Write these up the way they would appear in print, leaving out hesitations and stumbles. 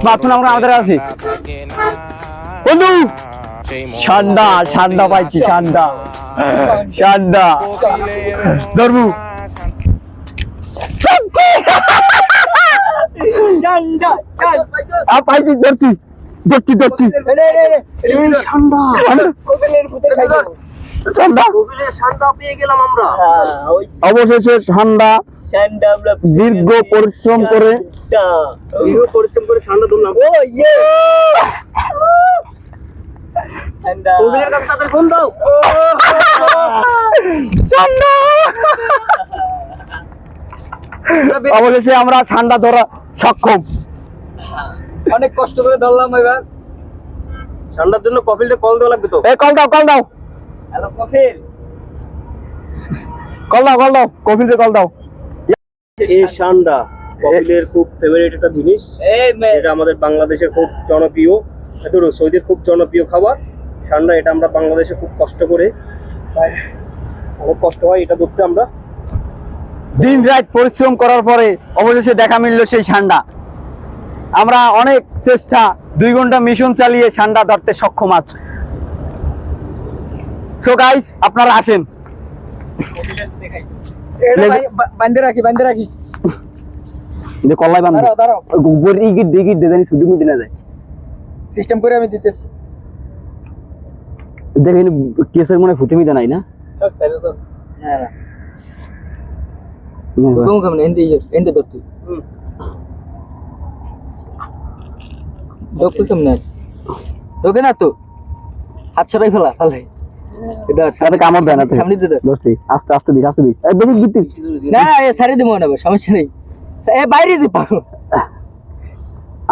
bathroom আমরা আমাদের আছি বন্ধু ঠান্ডা ঠান্ডা পাইছি ঠান্ডা ঠান্ডা ধরবু পাইছি ধরছি ধরছি ধরছি অবশেষে ঠান্ডা দীর্ঘ পরিশ্রম করে ঠান্ডা ধরলাম অবশেষে আমরা ঠান্ডা ধরা সক্ষম অনেক কষ্ট করে ধরলাম এবার ঠান্ডার জন্য কফিলটা কল দেওয়া লাগবে তো কল দাও কল দাও হ্যালো কফিল কল দাও কল দাও কফিলকে কল দাও এই ঠান্ডা কফিলের খুব ফেভারিট একটা জিনিস এটা আমাদের বাংলাদেশের খুব জনপ্রিয় সৌদির খুব জনপ্রিয় খাবার ঠান্ডা এটা আমরা বাংলাদেশে খুব কষ্ট করে অনেক কষ্ট হয় এটা ধরতে আমরা দিন রাত পরিশ্রম করার পরে অবশেষে দেখা মিলল সেই ঠান্ডা আমরা অনেক চেষ্টা 2 ঘন্টা মিশন চালিয়ে ঠান্ডা ধরতে সক্ষম আছি সো গাইস আপনারা আসেন বান্ধে রাখি যে কল্লাই বান্ধ দাঁড়াও গোবর ইগিট দিগিট দেজানি শুধু মিটে না যায় সিস্টেম করে আমি দিতেছি দেখেন কেসের মনে ফুটে মিটে নাই না হ্যাঁ কোন কাম এন্ড ধরতে ডক্টর কেমন তোকে না তো হাত ছড়াই ফেলা এটা কামড় দেয় না সামনে দিতে দোস্তি আস্তে আস্তে দিস এই বেশি গিট না এ সারি দেবো না সমস্যা নেই এ বাইরে যে পাগল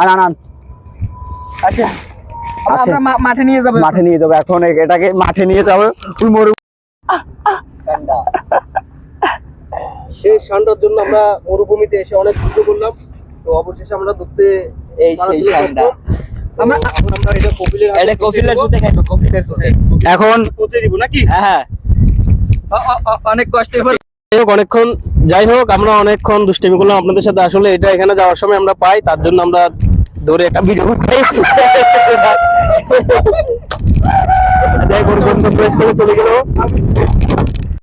আন আচ্ছা আমরা মাঠে নিয়ে যাব এখন এটাকে মাঠে নিয়ে যাবে তুই মরু ঠান্ডা সেই ঠান্ডার জন্য আমরা মরুভূমিতে এসে অনেক যুদ্ধ করলাম তো অবশেষে আমরা ধরতে এই সেই ঠান্ডা আমরা এটা কফিলের দুধে খাইবো কফিলের সাথে এখন পৌঁছে দিব নাকি হ্যাঁ অনেক কষ্টে অনেকক্ষণ যাই হোক আমরা অনেকক্ষণ দুষ্টামি করলাম আপনাদের সাথে আসলে এটা এখানে যাওয়ার সময় আমরা পাই তার জন্য আমরা ধরে একটা ভিডিও যাই গন্তব্য চলে গেল